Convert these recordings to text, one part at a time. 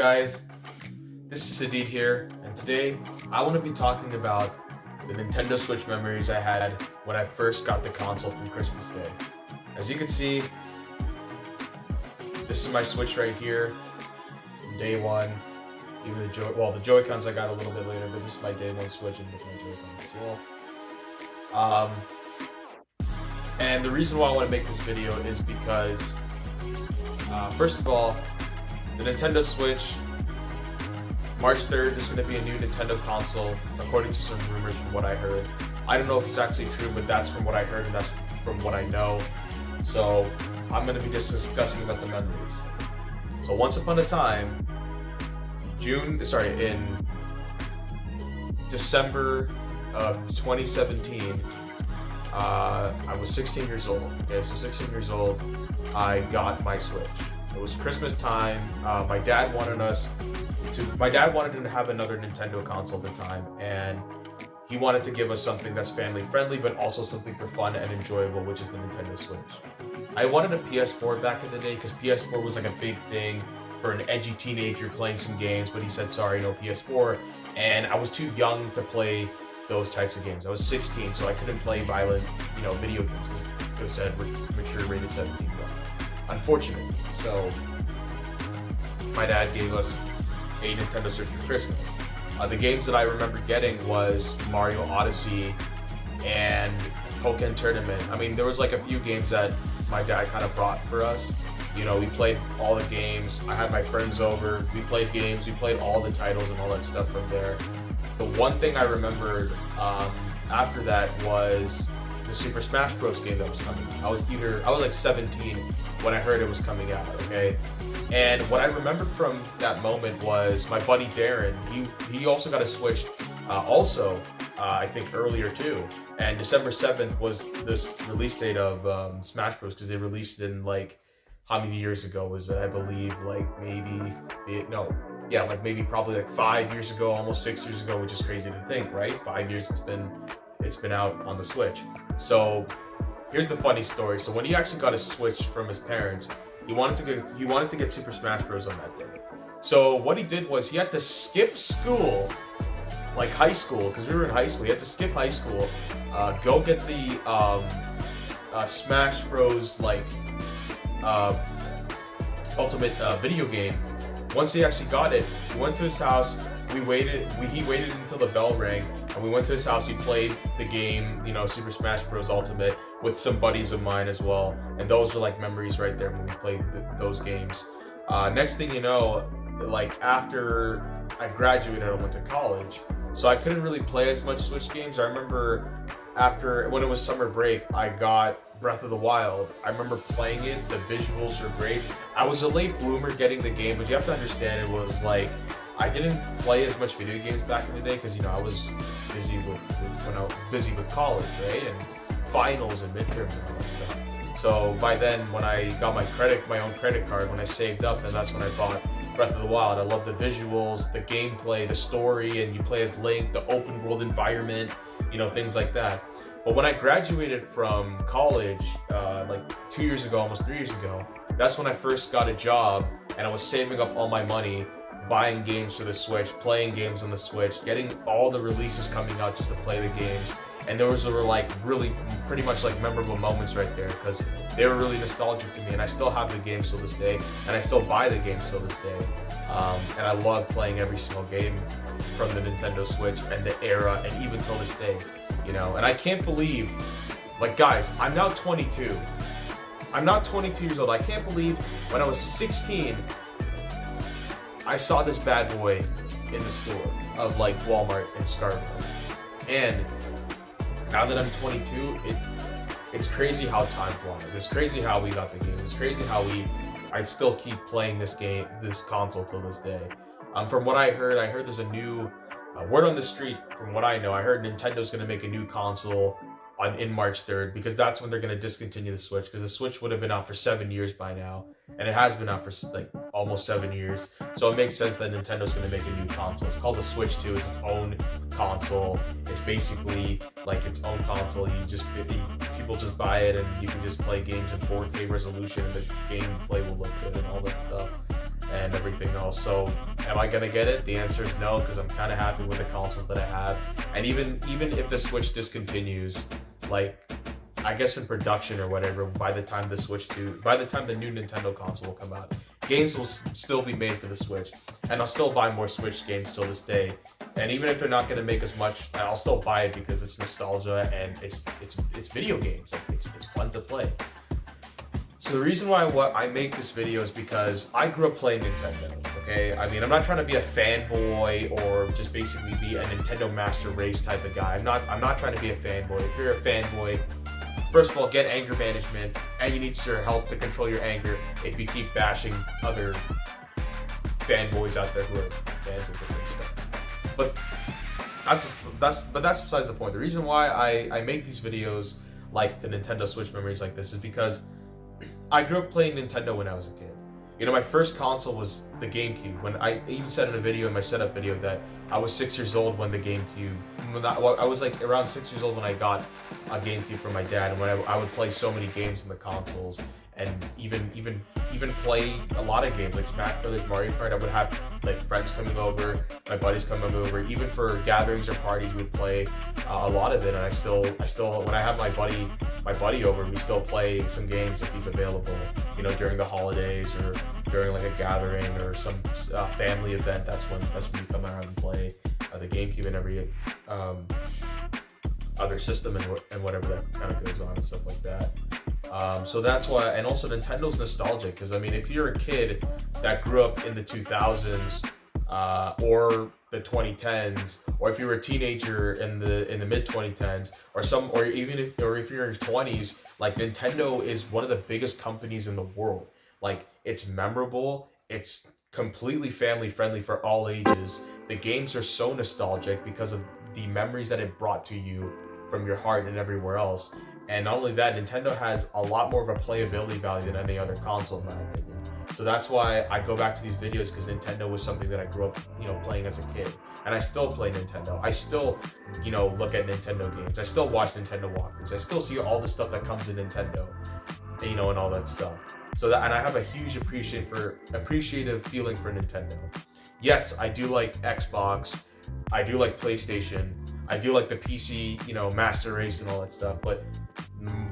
guys? This is Hadid here, and today I want to be talking about the Nintendo Switch memories I had when I first got the console from Christmas Day. As you can see, this is my Switch right here from day one. Even the Joy-Cons I got a little bit later, but this is my day one Switch and with my Joy-Cons as well. And the reason why I want to make this video is because, first of all, the Nintendo Switch, March 3rd, there's going to be a new Nintendo console, according to some rumors from what I heard. I don't know if it's actually true, but that's from what I heard and that's from what I know. So I'm going to be just discussing about the memories. So once upon a time, in December of 2017, I was 16 years old. Okay, so 16 years old, I got my Switch. It was Christmas time. My dad wanted to have another Nintendo console at the time, and he wanted to give us something that's family friendly, but also something for fun and enjoyable, which is the Nintendo Switch. I wanted a PS4 back in the day because PS4 was like a big thing for an edgy teenager playing some games, but he said, sorry, no PS4. And I was too young to play those types of games. I was 16, so I couldn't play violent, video games because it said mature rated 17 plus. Unfortunately. So my dad gave us a Nintendo Switch for Christmas. The games that I remember getting was Mario Odyssey and Pokken Tournament. I mean, there was like a few games that my dad kind of brought for us. We played all the games. I had my friends over. We played games. We played all the titles and all that stuff from there. The one thing I remembered after that was the Super Smash Bros. Game that was coming. I was like 17 when I heard it was coming out, okay? And what I remembered from that moment was my buddy Darren, he also got a Switch, I think earlier too. And December 7th was this release date of Smash Bros. Because they released it in how many years ago was it? I believe maybe probably 5 years ago, almost 6 years ago, which is crazy to think, right? 5 years it's been out on the Switch. So here's the funny story. So when he actually got a Switch from his parents, he wanted to get Super Smash Bros. On that day. So what he did was he had to skip school, like high school, because we were in high school. He had to skip high school, go get the Smash Bros. Ultimate video game. Once he actually got it, we went to his house. He waited until the bell rang, and we went to his house. He played the game, Super Smash Bros. Ultimate with some buddies of mine as well, and those were memories right there when we played those games. Next thing you know, after I graduated, I went to college, so I couldn't really play as much Switch games. I remember when it was summer break, I got Breath of the Wild. I remember playing it. The visuals are great. I was a late bloomer getting the game, but you have to understand it was I didn't play as much video games back in the day because I was busy with college, right, and finals and midterms and all that stuff. So by then, when I got my own credit card, when I saved up, then that's when I bought Breath of the Wild. I love the visuals, the gameplay, the story, and you play as Link, the open world environment, things like that. But when I graduated from college, 2 years ago, almost 3 years ago, that's when I first got a job, and I was saving up all my money, buying games for the Switch, playing games on the Switch, getting all the releases coming out just to play the games. And those were really pretty much memorable moments right there because they were really nostalgic to me. And I still have the games till this day, and I still buy the games till this day. And I love playing every single game from the Nintendo Switch and the era, and even till this day. And I can't believe, guys, I'm now 22. I'm now 22 years old. I can't believe when I was 16, I saw this bad boy in the store of Walmart and Starbucks. And now that I'm 22, it's crazy how time flies. It's crazy how we got the game. It's crazy how I still keep playing this console till this day. From what I heard there's a new word on the street. From what I know, I heard Nintendo's going to make a new console in March 3rd because that's when they're going to discontinue the Switch, because the Switch would have been out for 7 years by now, and it has been out for almost 7 years. So it makes sense that Nintendo's going to make a new console. It's called the Switch 2. It's its own console. It's basically its own console. People just buy it and you can just play games in 4K resolution, and the gameplay will look good and all that stuff. and everything else. So am I gonna get it? The answer is no, because I'm kind of happy with the consoles that I have. And even if the Switch discontinues, like, I guess in production or whatever, by the time the new Nintendo console will come out, games will still be made for the Switch, and I'll still buy more Switch games till this day. And even if they're not gonna make as much, I'll still buy it because it's nostalgia and it's video games. Like, it's fun to play. So the reason why I make this video is because I grew up playing Nintendo. Okay, I mean, I'm not trying to be a fanboy or just basically be a Nintendo Master Race type of guy. I'm not trying to be a fanboy. If you're a fanboy, first of all, get anger management, and you need your help to control your anger if you keep bashing other fanboys out there who are fans of different stuff. But that's besides the point. The reason why I make these videos like the Nintendo Switch memories like this is because I grew up playing Nintendo when I was a kid. You know, my first console was the GameCube. When I even said in a video, in my setup video, that I was 6 years old when the GameCube. I was like around 6 years old when I got a GameCube from my dad, and when I would play so many games on the consoles, and even play a lot of games like Smash Brothers, Mario Kart. I would have like friends coming over, my buddies coming over. Even for gatherings or parties, we'd play a lot of it. And I still when I have my buddy over, we still play some games if he's available. You know, during the holidays or during like a gathering or some family event. That's when you come around and play the GameCube and every other system and whatever that kind of goes on and stuff like that. So that's why, and also Nintendo's nostalgic, because I mean, if you're a kid that grew up in the 2000s or the 2010s, or if you were a teenager in the mid 2010s, or even if you're in your 20s, like, Nintendo is one of the biggest companies in the world. Like, it's memorable, it's completely family friendly for all ages. The games are so nostalgic because of the memories that it brought to you from your heart and everywhere else. And not only that, Nintendo has a lot more of a playability value than any other console, in my opinion. So that's why I go back to these videos, because Nintendo was something that I grew up, playing as a kid. And I still play Nintendo. I still, look at Nintendo games. I still watch Nintendo walkthroughs. I still see all the stuff that comes in Nintendo, and all that stuff. So that, and I have a huge appreciative feeling for Nintendo. Yes, I do like Xbox. I do like PlayStation. I do like the PC, Master Race and all that stuff. But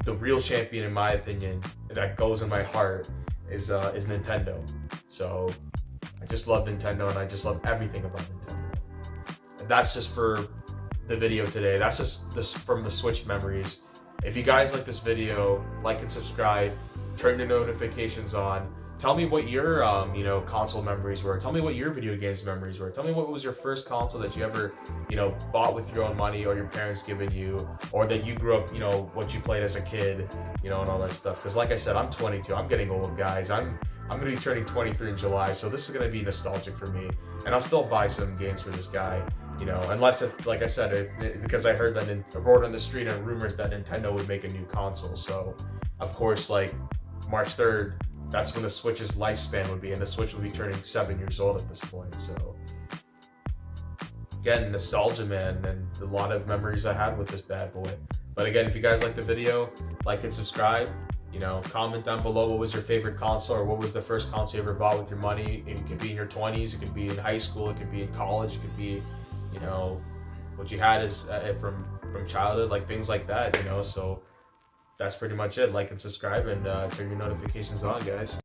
the real champion, in my opinion, that goes in my heart is Nintendo. So I just love Nintendo, and I just love everything about Nintendo. And that's just for the video today. That's just this from the Switch memories. If you guys like this video, like and subscribe, turn your notifications on. Tell me what your console memories were. Tell me what your video games memories were. Tell me what was your first console that you ever bought with your own money, or your parents giving you, or that you grew up what you played as a kid, and all that stuff. Because like I said, I'm 22. I'm getting old, guys. I'm gonna be turning 23 in July, so this is gonna be nostalgic for me. And I'll still buy some games for this guy, unless like I said, because I heard that a word on the street and rumors that Nintendo would make a new console. So of course, like March 3rd. That's when the Switch's lifespan would be, and the Switch would be turning 7 years old at this point. So again, nostalgia, man, and a lot of memories I had with this bad boy. But again, if you guys like the video, like and subscribe. Comment down below what was your favorite console, or what was the first console you ever bought with your money. It could be in your 20s, it could be in high school, it could be in college, it could be, what you had is from childhood, like things like that. So that's pretty much it. Like and subscribe, and turn your notifications on, guys.